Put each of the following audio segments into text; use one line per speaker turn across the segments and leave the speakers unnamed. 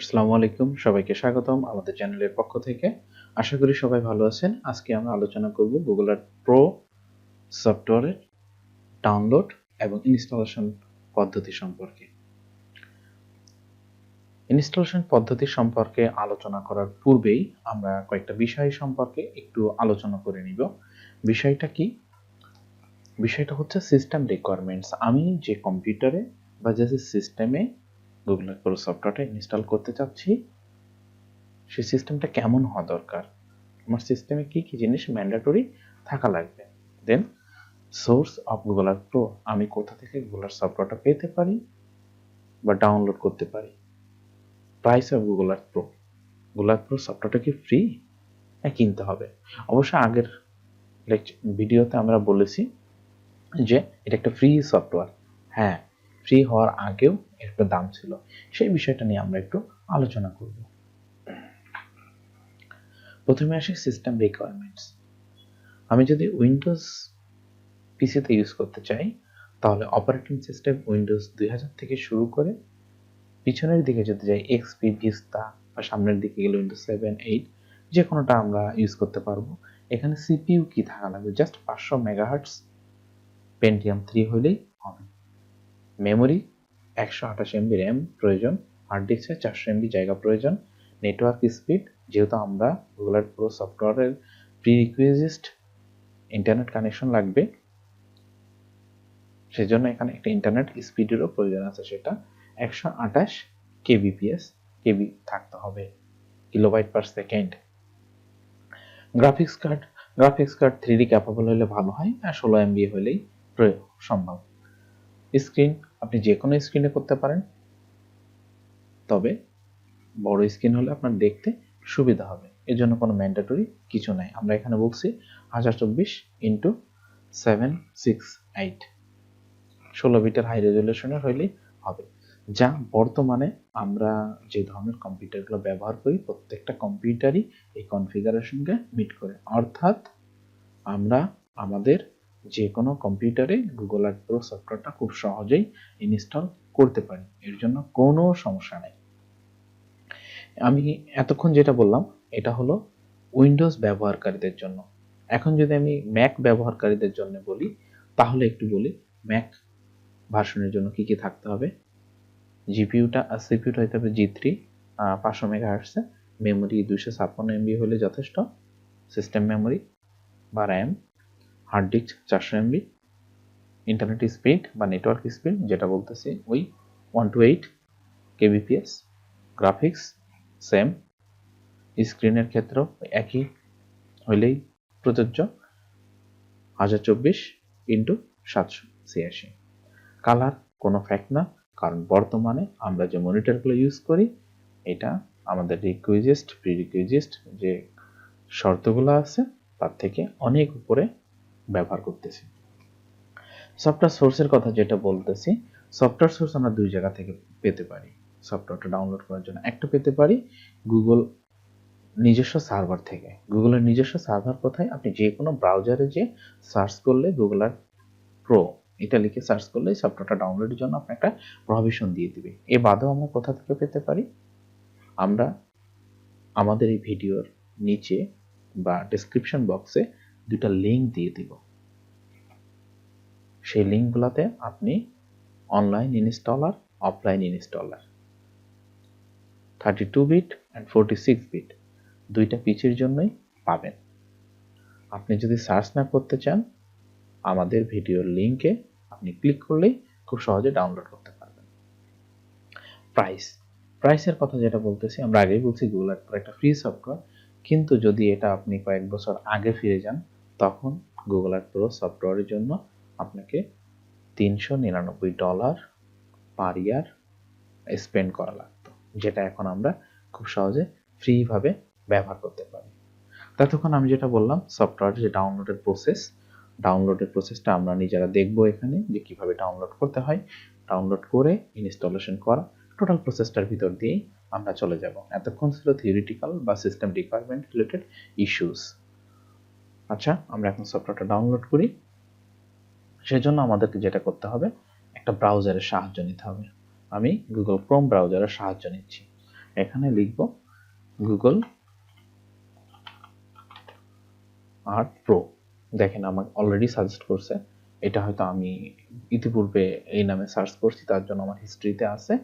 আসসালামু আলাইকুম, সবাইকে স্বাগতম আমাদের চ্যানেলের পক্ষ থেকে। আশা করি সবাই ভালো আছেন। আজকে আমরা আলোচনা করব গুগল আর্ট প্রো সফটওয়্যারের ডাউনলোড এবং ইনস্টলেশন পদ্ধতি সম্পর্কে। ইনস্টলেশন পদ্ধতি সম্পর্কে আলোচনা করার পূর্বেই আমরা কয়েকটা বিষয় সম্পর্কে একটু আলোচনা করে নিব। বিষয়টা কি? বিষয়টা হচ্ছে সিস্টেম রিকোয়ারমেন্টস। আমি যে কম্পিউটারে বা যে সিস্টেমে গুগল আর্ট প্রো সফটওয়্যারটা ইনস্টল করতে চাচ্ছি, সেই সিস্টেমটা কেমন হওয়া দরকার, আমার সিস্টেমে কি কি জিনিস ম্যান্ডেটরি থাকা লাগবে, then source of Google Earth Pro, আমি কোথা থেকে গুগল আর্ট সফটওয়্যারটা পেতে পারি বা ডাউনলোড করতে পারি, price of Google Earth pro, Google Earth pro সফটওয়্যারটা কি ফ্রি না কিনতে হবে। অবশ্য আগের ভিডিওতে আমরা বলেছি যে এটা একটা ফ্রি সফটওয়্যার। হ্যাঁ, ফ্রি হওয়ার আগেও এর একটা দাম ছিল। সেই বিষয়টা নিয়ে আমরা একটু আলোচনা করব। প্রথমে আসি সিস্টেম রিকোয়ারমেন্টস। আমি যদি উইন্ডোজ পিসিতে ইউজ করতে চাই, তাহলে অপারেটিং সিস্টেম উইন্ডোজ 2000 থেকে শুরু করে পিছনের দিকে যদি যাই এক্সপি, ভিস্তা, বা সামনের দিকে গেলে উইন্ডোজ 7, 8, যে কোনোটা আমরা ইউজ করতে পারবো। এখানে সিপিইউ কি থাকা লাগবে? জাস্ট 500 মেগাহার্টস পেন্টিয়াম 3 হলেই হবে। মেমোরি 128 এমবি র্যাম প্রয়োজন, হার্ড ডিস্কে 400 এমবি জায়গা প্রয়োজন। নেটওয়ার্ক স্পিড, যেহেতু আমরা গুগল আর্ট প্রো সফটওয়্যারের প্রিরিকুইজিট ইন্টারনেট কানেকশন লাগবে, সেজন্য এখানে একটা ইন্টারনেট স্পিডেরও প্রয়োজন আছে, সেটা 128 কেবিপিএস কেবি থাকতে হবে, kilobyte per second. Graphics card 3D capable হলে ভালো হয়, আর 16 এমবি হলেই সম্ভব। স্ক্রিন আপনি যে কোনো স্ক্রিনে করতে পারেন, তবে বড় স্ক্রিন হলে আপনার দেখতে সুবিধা হবে, এর জন্য কোনো ম্যান্ডেটরি কিছু নাই। আমরা এখানে বলছি 1024x768, 16 বিটের হাই রেজলিউশনের হইলেই হবে, যা বর্তমানে আমরা যে ধরনের কম্পিউটারগুলো ব্যবহার করি প্রত্যেকটা কম্পিউটারই এই কনফিগারেশনকে মিট করে। অর্থাৎ আমরা আমাদের যে কোনো কম্পিউটারে গুগল আর্ট প্রো সফটওয়্যারটা খুব সহজেই ইনস্টল করতে পারি, এর জন্য কোনো সমস্যা নেই। আমি এতক্ষণ যেটা বললাম এটা হলো উইন্ডোজ ব্যবহারকারীদের জন্য। এখন যদি আমি ম্যাক ব্যবহারকারীদের জন্য বলি, তাহলে একটু বলি ম্যাক ভার্সনের জন্য কি কি থাকতে হবে। সিপিইউটা হইতে হবে G3, 500 মেগাহার্টসে, মেমোরি 256 এমবি হলে যথেষ্ট, সিস্টেম মেমোরি বা RAM, hard disk 400 MB, internet speed বা নেটওয়ার্ক স্পিড যেটা বলতেছি ওই 128 কেবিপিএস, গ্রাফিক্স সেম, স্ক্রিনের ক্ষেত্রেও একই হইলেই প্রযোজ্য, 1024x786। কালার কোনো ফ্যাক্ট না, কারণ বর্তমানে আমরা যে মনিটরগুলো ইউজ করি এটা আমাদের প্রিরিকুইজিট যে শর্তগুলো আছে তার থেকে অনেক উপরে ব্যবহার করতেছি। সফটওয়্যার সোর্সের কথা যেটা বলতেছি, সফটওয়্যার সোর্স আমরা দুই জায়গা থেকে পেতে পারি। সফটওয়্যারটা ডাউনলোড করার জন্য একটা পেতে পারি গুগল নিজস্ব সার্ভার থেকে। গুগলের নিজস্ব সার্ভার কোথায়? আপনি যে কোনো ব্রাউজারে যে সার্চ করলে গুগল আর্ট প্রো এটা লিখে সার্চ করলে সফটওয়্যারটা ডাউনলোডের জন্য আপনার একটা প্রভিশন দিয়ে দিবে। এ বাদেও আমরা কোথা থেকে পেতে পারি? আমরা আমাদের এই ভিডিওর নিচে বা ডেসক্রিপশন বক্সে দুটা লিঙ্ক দিয়ে দিব। সেই লিঙ্কগুলোতে আপনি online installer, offline installer, 32 bit and 46 bit দুইটা পিসির জন্যই পাবেন। আপনি যদি সার্চ না করতে চান, আমাদের ভিডিওর লিঙ্কে আপনি ক্লিক করলেই খুব সহজে ডাউনলোড করতে পারবেন। প্রাইসের কথা যেটা বলতেছি, আমরা আগেই বলছি গুগল আর্ট প্রো একটা ফ্রি সফটওয়্যার, কিন্তু যদি এটা আপনি কয়েক বছর আগে ফিরে যান, তখন গুগল আর্ট প্রো সফটওয়্যারের জন্য আপনাকে $399 পার ইয়ার স্পেন্ড করা লাগতো, যেটা এখন আমরা খুব সহজে ফ্রি ভাবে ব্যবহার করতে পারি। ততক্ষণ আমি যেটা বললাম সফটওয়্যারের যে ডাউনলোডের প্রসেসটা আমরা নিজেরা দেখবো এখানে যে কিভাবে ডাউনলোড করতে হয়, ডাউনলোড করে ইনস্টলেশন করা, টোটাল প্রসেসটার ভিতর দিয়েই আমরা চলে যাব। এতক্ষণ ছিল থিওরিটিক্যাল বা সিস্টেম রিকোয়ারমেন্ট রিলেটেড ইস্যুস। আচ্ছা, আমরা এখন সফটওয়্যারটা ডাউনলোড করি। সেজন্য আমাদেরকে যেটা করতে হবে, একটা ব্রাউজারের সাহায্য নিতে হবে। আমি গুগল ক্রোম ব্রাউজারের সাহায্য নিচ্ছি। এখানে লিখব গুগল আর্ট প্রো। দেখেন আমাকে অলরেডি সাজেস্ট করছে, এটা হয়তো আমি ইতিপূর্বে এই নামে সার্চ করছি, তার জন্য আমার হিস্ট্রিতে আছে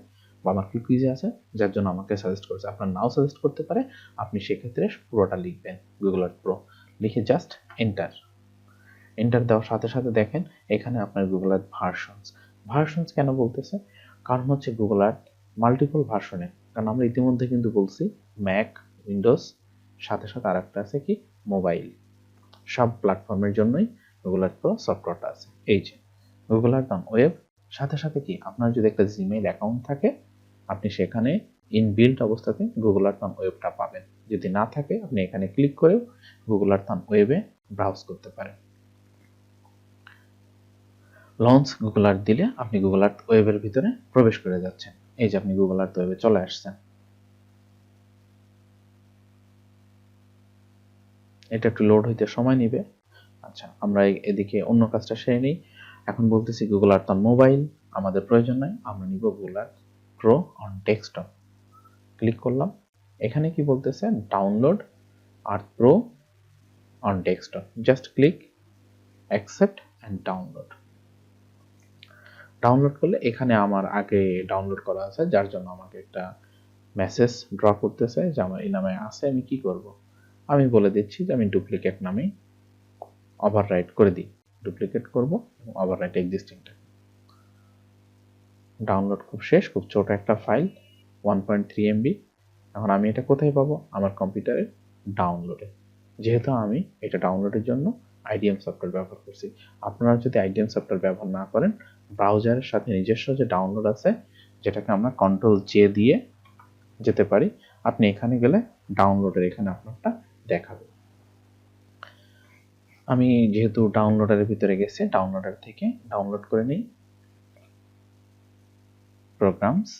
বা আমার কুকিজে আছে, যার জন্য আমাকে সাজেস্ট করছে। আপনার নাও সাজেস্ট করতে পারে, আপনি সেক্ষেত্রে পুরোটা লিখবেন গুগল আর্ট প্রো, লিখে জাস্ট এন্টার। এন্টার দেওয়ার সাথে সাথে দেখেন এখানে আপনার গুগল আর্ট ভার্সনস কেন বলতেছে, কারণ হচ্ছে গুগল আর্ট মাল্টিপল ভার্সনে, কারণ আমরা ইতিমধ্যে কিন্তু বলছি ম্যাক, উইন্ডোজ, সাথে সাথে আরেকটা আছে কি মোবাইল, সব প্ল্যাটফর্মের জন্যই গুগল আর্ট প্রো সফটওয়্যারটা আছে। এই যে গুগল আর্ট অন ওয়েব, সাথে সাথে কি আপনার যদি একটা জিমেইল অ্যাকাউন্ট থাকে, আপনি সেখানে ইনবিল্ট অবস্থাতে গুগল আর্ট অন ওয়েবটা পাবেন। যদি না থাকে আপনি এখানে ক্লিক করেও গুগল আর্ট অন ওয়েবে ব্রাউজ করতে পারেন। লঞ্চ গুগল আর্ট দিলে আপনি গুগল আর্ট ওয়েবের ভিতরে প্রবেশ করে যাচ্ছেন। এই যে আপনি গুগল আর্ট ওয়েবে চলে আসছেন। এটা একটু লোড হইতে সময় নিবে। আচ্ছা, আমরা এদিকে অন্য কাজটা সেরে নিই। এখন বলতেছি গুগল আর্থ অন মোবাইল আমাদের প্রয়োজন নাই, আমরা নিব Google Earth pro on desktop. Click করলাম, এখানে কি বলতেছে download earth pro on desktop, just click accept and download. Download করলে এখানে আমার আগে ডাউনলোড করা আছে, যার জন্য আমাকে একটা মেসেজ ড্র করতেছে যে আমার এই নামে আছে। আমি কি করব, আমি বলে দিচ্ছি যে আমি ডুপ্লিকেট নামে ওভাররাইট করে দিই, ডুপ্লিকেট করব এবং ওভাররাইট এক্সিস্টিংটা। ডাউনলোড খুব শেষ, খুব ছোট একটা ফাইল 1.3 MB। এখন আমি এটা কোথায় পাবো, আমার কম্পিউটারে ডাউনলোডে, যেহেতু আমি এটা ডাউনলোডের জন্য আইডিএম সফটওয়্যার ব্যবহার করছি। আপনারা যদি আইডিএম সফটওয়্যার ব্যবহার না করেন, ব্রাউজারের সাথে নিজস্ব যে ডাউনলোড আছে, যেটাকে আমরা Ctrl+J দিয়ে যেতে পারি, আপনি এখানে গেলে ডাউনলোডের এখানে আপনারটা দেখাবে। আমি যেহেতু ডাউনলোডের ভিতরে গেছি, ডাউনলোডার থেকে ডাউনলোড করে নিই প্রোগ্রামস,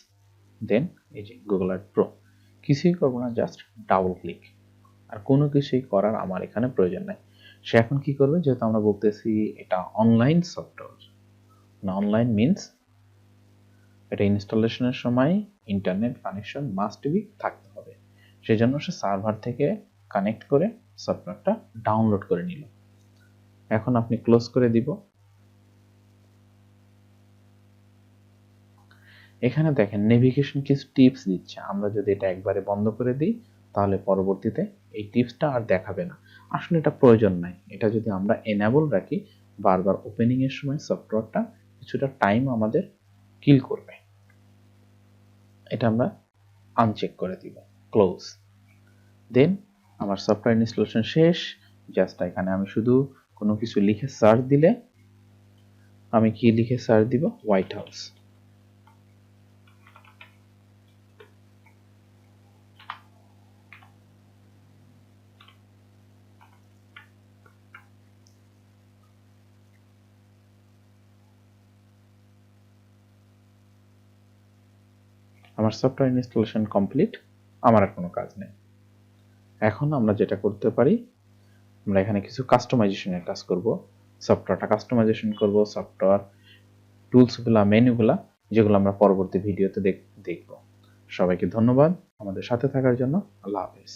দেন এই যে গুগল আর্ট প্রো। কিছুই করবো না, জাস্ট ডাবল ক্লিক, আর কোনো কিছুই করার আমার এখানে প্রয়োজন নাই। সে এখন কি করবে, যেহেতু আমরা বলতেছি এটা অনলাইন সফটওয়্যার, না অনলাইন মিনস এটা ইনস্টলেশনের সময় ইন্টারনেট কানেকশন মাস্ট বি থাকতে হবে, সেজন্য সে সার্ভার থেকে কানেক্ট করে সফটওয়্যারটা ডাউনলোড করে নিল। এখন আপনি ক্লোজ করে দিব। এখানে দেখেন নেভিগেশন কিছু টিপস দিচ্ছে, আমরা যদি এটা একবারে বন্ধ করে দিই তাহলে পরবর্তীতে এই টিপসটা আর দেখাবে না। আসলে এটা প্রয়োজন নাই, এটা যদি আমরা এনেবল রাখি, বারবার ওপেনিং এর সময় সফটওয়্যারটা কিছুটা টাইম আমাদের কিল করবে। এটা আমরা আনচেক করে দিব, ক্লোজ। দেন আমার সফটওয়্যার ইনস্টলেশন শেষ। জাস্ট এখানে আমি শুধু কোনো কিছু লিখে সার্চ দিলে, আমি কি লিখে সার্চ দিব, হোয়াইট হাউস। আমার সফটওয়্যার ইনস্টলেশন কমপ্লিট, আমার আর কোনো কাজ নেই। এখন আমরা যেটা করতে পারি, আমরা এখানে কিছু কাস্টমাইজেশনের কাজ করব, সফটওয়্যারটা কাস্টমাইজেশন করব, সফটওয়্যার টুলসগুলা, মেনুগুলা, যেগুলো আমরা পরবর্তী ভিডিওতে দেখব। সবাইকে ধন্যবাদ আমাদের সাথে থাকার জন্য। আল্লাহ হাফেজ।